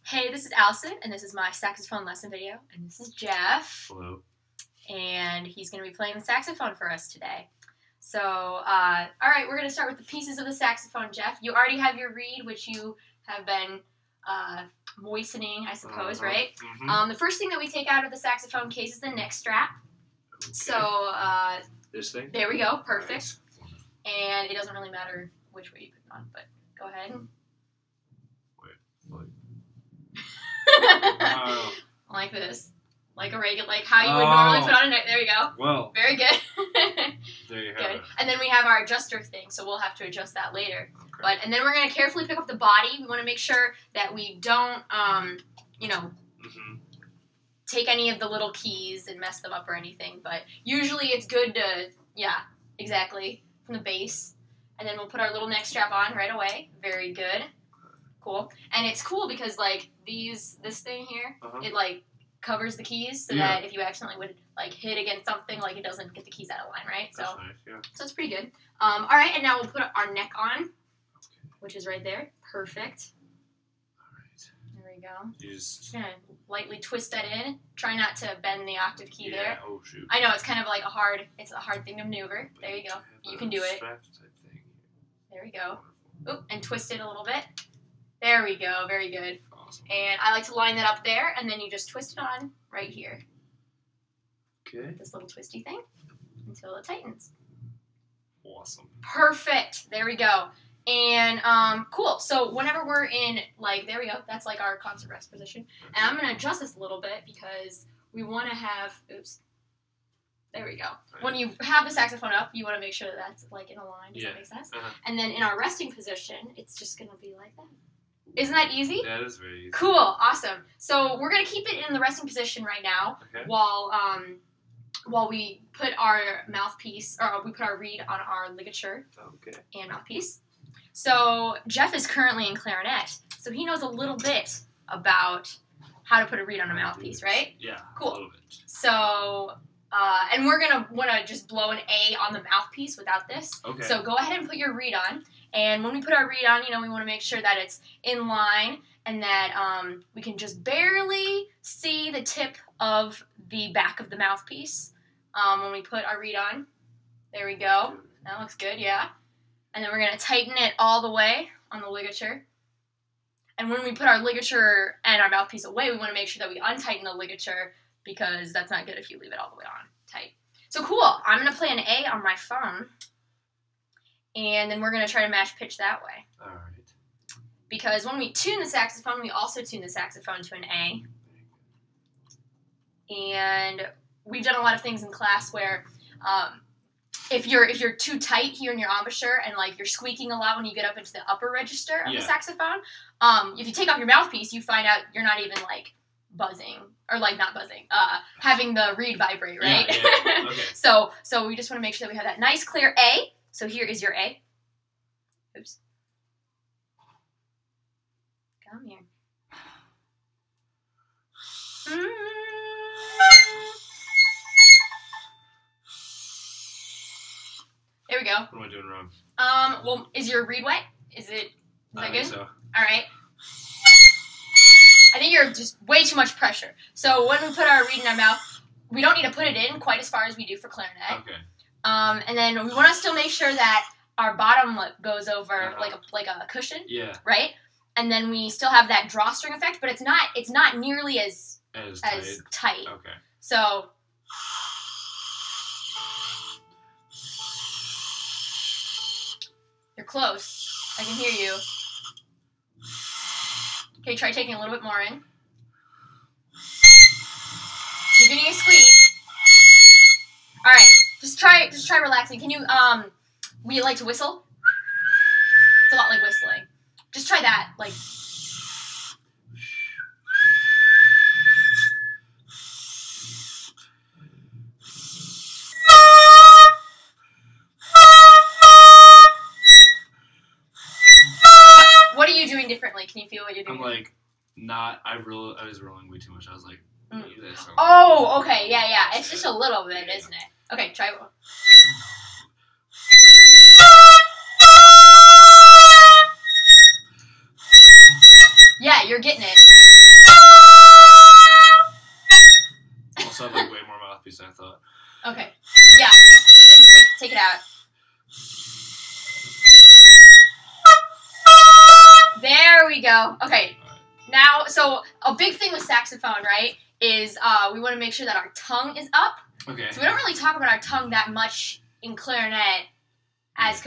Hey, this is Allison, and this is my saxophone lesson video, and this is Jeff. Hello. And he's going to be playing the saxophone for us today. So, alright, we're going to start with the pieces of the saxophone, Jeff. You already have your reed, which you have been moistening, I suppose, right? Mm-hmm. The first thing that we take out of the saxophone case is the neck strap. Okay. So, This thing? there we go, perfect. Nice. And it doesn't really matter which way you put it on, but go ahead. Wait. Like this. Like a regular, like how you would normally put on a neck. There you go. Well. Very good. There you have Good. it. And then we have our adjuster thing, so we'll have to adjust that later. Okay. And then we're going to carefully pick up the body. We want to make sure that we don't, take any of the little keys and mess them up or anything. But usually it's good to, exactly, from the base. And then we'll put our little neck strap on right away. Very good. Cool. And it's cool because, like, this thing here, it, like, covers the keys so that if you accidentally would, like, hit against something, like, it doesn't get the keys out of line, right? That's nice, yeah. So it's pretty good. All right, and now we'll put our neck on, which is right there. Perfect. All right. There we go. You just Gonna lightly twist that in. Try not to bend the octave key there. Oh shoot. I know it's kind of like it's a hard thing to maneuver. There you go. You can do it. Strap type thing. There we go. Oop, and twist it a little bit. There we go. Very good. Awesome. And I like to line that up there, and then you just twist it on right here. Okay. This little twisty thing until it tightens. Awesome. Perfect. There we go. And cool. So whenever we're in, like, there we go. That's like our concert rest position. And I'm gonna adjust this a little bit because we want to have. Oops. There we go. Right. When you have the saxophone up, you want to make sure that that's like in a line. Does that make sense? And then in our resting position, it's just gonna be like that. Isn't that easy? That is very easy. Cool. Awesome. So we're gonna keep it in the resting position right now while we put our mouthpiece, or we put our reed on our ligature and mouthpiece. So Jeff is currently in clarinet, so he knows a little bit about how to put a reed on a mouthpiece, right? Yeah. Cool. A little bit. So, and we're gonna wanna just blow an A on the mouthpiece without this. Okay. So go ahead and put your reed on, and when we put our reed on, we want to make sure that it's in line and that we can just barely see the tip of the back of the mouthpiece when we put our reed on. There we go. That looks good, yeah. And then we're going to tighten it all the way on the ligature. And when we put our ligature and our mouthpiece away, we want to make sure that we untighten the ligature because that's not good if you leave it all the way on tight. So cool. I'm going to play an A on my phone. And then we're going to try to match pitch that way. All right. Because when we tune the saxophone, we also tune the saxophone to an A. And we've done a lot of things in class where if you're too tight here in your embouchure and like you're squeaking a lot when you get up into the upper register of the saxophone, if you take off your mouthpiece, you find out you're not even like buzzing or like not buzzing, having the reed vibrate, right? Yeah. Okay. So we just want to make sure that we have that nice clear A. So here is your A. Oops. Come here. There we go. What am I doing wrong? Well, is your reed wet? Is that good? So. All right. I think you're just way too much pressure. So when we put our reed in our mouth, we don't need to put it in quite as far as we do for clarinet. Okay. And then we want to still make sure that our bottom lip goes over like a cushion. Yeah. Right? And then we still have that drawstring effect, but it's not nearly as tight. Okay. So you're close. I can hear you. Okay, try taking a little bit more in. You're getting a squeak. All right, just try relaxing. Can you we like to whistle? It's a lot like whistling. Just try that, like. What are you doing differently? Can you feel what you're doing? I'm like, I was rolling way too much. I was like, this. Oh, okay, yeah. It's just a little bit, isn't it? Okay, try one. Yeah, you're getting it. also have like way more mouthpiece than I thought. Okay. Yeah. Just even take it out. There we go. Okay. Now, so a big thing with saxophone, right, is we want to make sure that our tongue is up. Okay. So we don't really talk about our tongue that much in clarinet as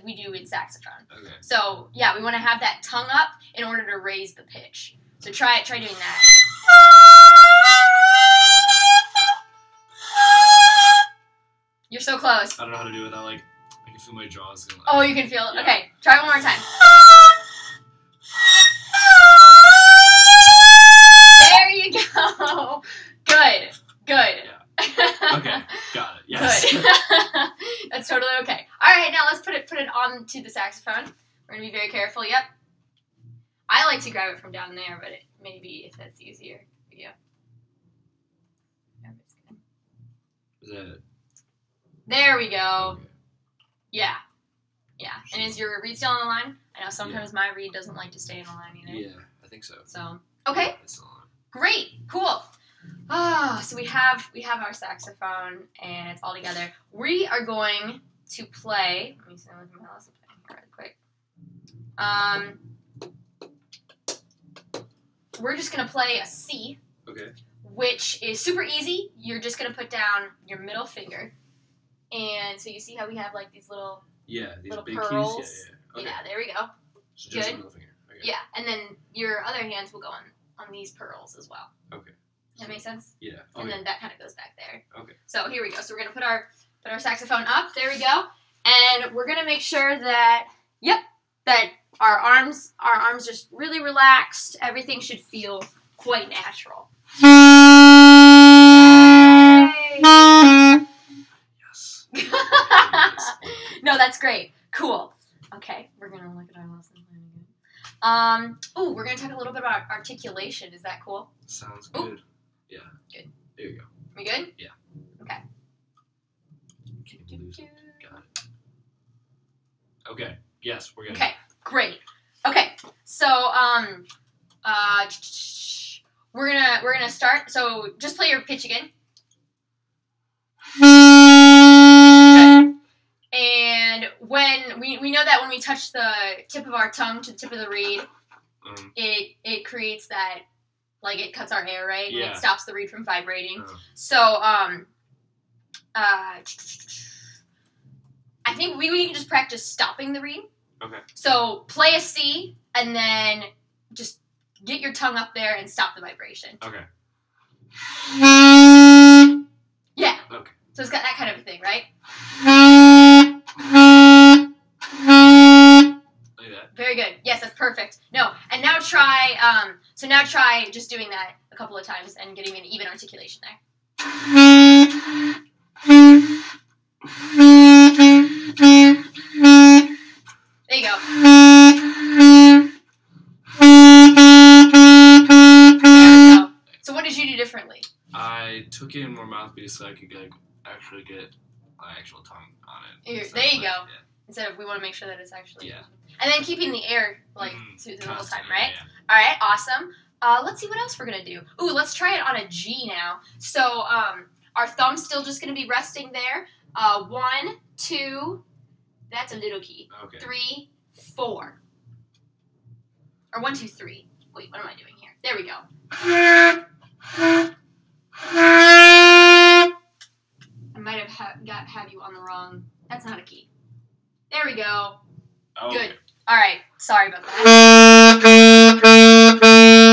we do in saxophone. Okay. So yeah, we want to have that tongue up in order to raise the pitch. So try doing that. You're so close. I don't know how to do it without like I can feel my jaws going. Oh, you can feel it. Yeah. Okay, try one more time. There you go. Good. Yeah. Okay, got it. Yes. Good. That's totally okay. All right, now let's put it on to the saxophone. We're gonna be very careful. Yep. I like to grab it from down there, but maybe if that's easier for you. Is that? There we go. Okay. Yeah. Yeah. And is your reed still on the line? I know sometimes my reed doesn't like to stay in the line either. Yeah, I think so. So okay. It's on. Great. Cool. Ah, so we have our saxophone and it's all together. We are going to play. Let me see what my lesson playing here really quick. We're just gonna play a C. Okay. Which is super easy. You're just gonna put down your middle finger, and so you see how we have like these little These little big pearls. keys. Yeah. Okay. Yeah, there we go. So just Good. middle finger. Okay. Yeah, and then your other hands will go on these pearls as well. Okay. That makes sense? Yeah. Okay. And then that kind of goes back there. Okay. So here we go. So we're gonna put our saxophone up. There we go. And we're gonna make sure that that our arms just really relaxed. Everything should feel quite natural. Yes. No, that's great. Cool. Okay, we're gonna look at our lesson plan again. Oh, we're gonna talk a little bit about articulation. Is that cool? Sounds good. Ooh. Yeah. Good. There you go. We good? Yeah. Okay. Can't lose it. Got it. Okay. Yes, we're good. Okay, great. Okay, so we're gonna start. So just play your pitch again. Good. And when we know that when we touch the tip of our tongue to the tip of the reed, it creates that, like, it cuts our air, right? Yeah. And it stops the reed from vibrating. So I think we can just practice stopping the reed. Okay. So play a C and then just get your tongue up there and stop the vibration. Okay. Yeah. Okay. So it's got that kind of a thing, right? Like that. Very good. Yes, that's perfect. No, and now try. Now try just doing that a couple of times and getting an even articulation there. There you go. There we go. So what did you do differently? I took in more mouthpiece so I could actually get my actual tongue on it. Here, Instead there of, you like, go. Instead of, we want to make sure that it's actually. Yeah. And then keeping the air, like, to the whole time, Constantly, right? Yeah. All right, awesome. Let's see what else we're going to do. Ooh, let's try it on a G now. So, our thumb's still just going to be resting there. 1, 2, that's a little key. Okay. 3, 4. Or 1, 2, 3. Wait, what am I doing here? There we go. I might have you on the wrong. That's not a key. There we go. Oh, Good. okay. All right. Sorry about that.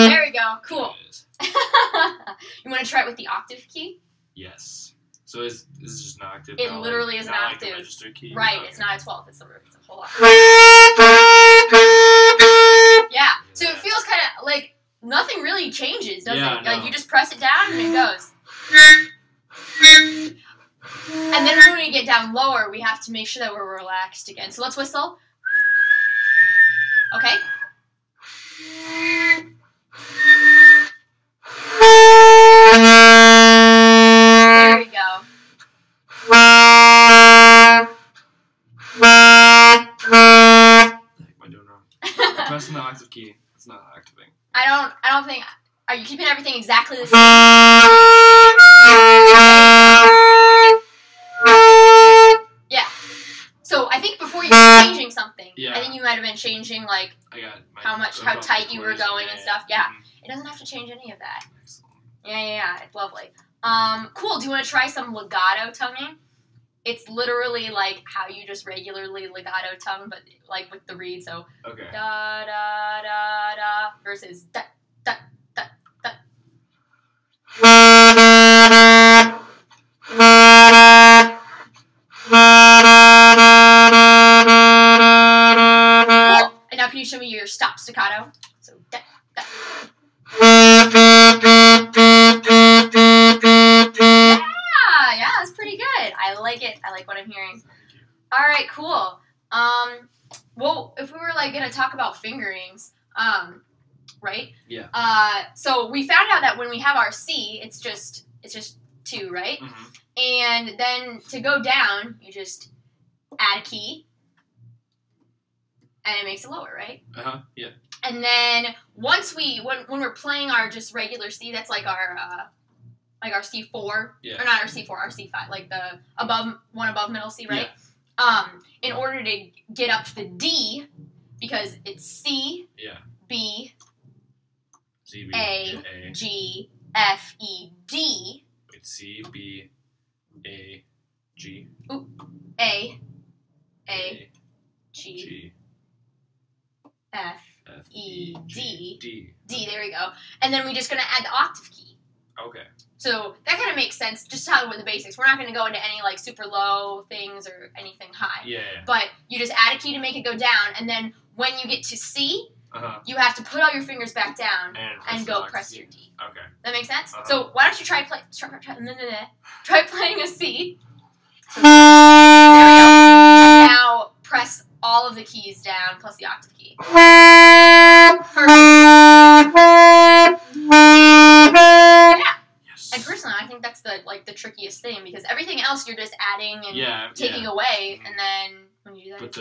There we go. Cool. There it is. You want to try it with the octave key? Yes. So this is just an octave. It not literally like, is an not like octave. the register key. Right. Okay. It's not a 12th. It's a whole octave. Yeah. So it feels kind of like nothing really changes, does Yeah, it? no. Like you just press it down and it goes. And then when we get down lower, we have to make sure that we're relaxed again. So let's whistle. Okay. There we go. What the heck am I doing wrong? I'm pressing the octave key. It's not activating. I don't think. Are you keeping everything exactly the same? Yeah. So I think before you were changing something, I think you might have been changing like how tight you were going and stuff. Yeah. It doesn't have to change any of that. Yeah. It's lovely. Cool. Do you want to try some legato tonguing? It's literally like how you just regularly legato tongue, but like with the reed. So okay. Da da da da versus da da da da. Cool. And now can you show me your stop staccato? So da da. Yeah, that's pretty good. I like it. I like what I'm hearing. All right, cool. Well, if we were like gonna talk about fingerings, right? Yeah. So we found out that when we have our C, it's just 2, right? Mm-hmm. And then to go down, you just add a key, and it makes it lower, right? Yeah. And then once when we're playing our just regular C, that's like our C4, yeah. or not our C4, our C5, like the above middle C, right? Yeah. In order to get up to the D, because it's C, B, A, G, F, E, D. Wait, C, B, A, G. Ooh, A, G, F, E, D. D, there we go. And then we're just going to add the octave key. Okay. So that kind of makes sense, just how with the basics. We're not going to go into any like super low things or anything high. Yeah. But you just add a key to make it go down, and then when you get to C, you have to put all your fingers back down and go press your D. Okay. That makes sense? So why don't you try playing a C. So, there we go. And now press all of the keys down plus the octave key. Perfect. And personally, I think that's the trickiest thing, because everything else you're just adding and taking away, and then when you do that. But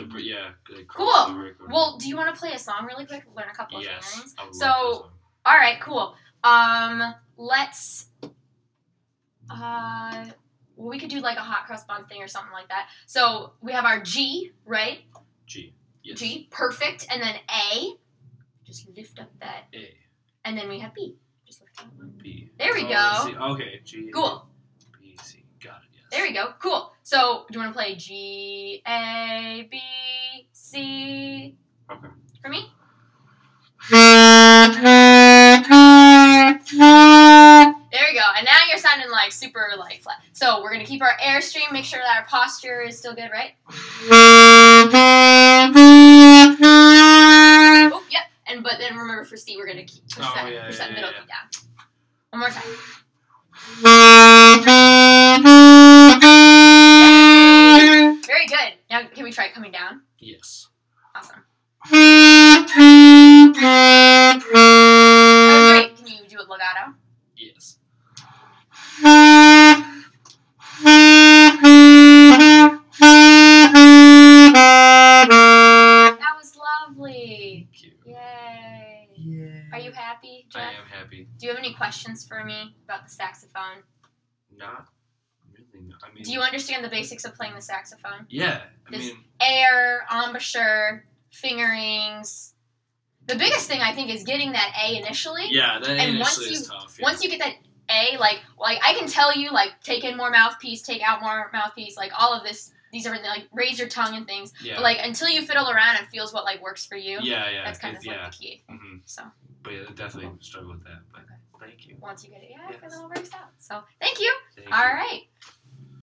cool. Well, do you want to play a song really quick? Learn a couple of things. So, all right, cool. Let's. Well, we could do like a hot cross bun thing or something like that. So we have our G, right? G. Yes. G, perfect, and then A. Just lift up that A. And then we have B. B. There we go. Okay, G. Cool. B, C. Got it, yes. There we go. Cool. So, do you want to play G, A, B, C? Okay. For me? There we go. And now you're sounding like super like flat. So, we're going to keep our airstream, make sure that our posture is still good, right? Oh, yep. But then remember for C, we're going to keep push that middle key down. One more time. Very good. Now, can we try coming down? Yes. Awesome. That was great. Can you do it legato? Yes. That was lovely. Thank you. Yay. Yay. Are you happy, Jeff? I am happy. Do you have any questions for me about the saxophone? Not really. No. I mean, do you understand the basics of playing the saxophone? Yeah. Air, embouchure, fingerings. The biggest thing I think is getting that A initially. Yeah, that A initially is tough. Yeah. Once you get that A, like I can tell you, like, take in more mouthpiece, take out more mouthpiece, like all of this. These are like raise your tongue and things. Yeah. But like until you fiddle around and feels what like works for you. Yeah. That's kind of like the key. Mm-hmm. So. But yeah, definitely struggle with that. But thank you. Once you get it, it all works out. So thank you. Thank all you. right.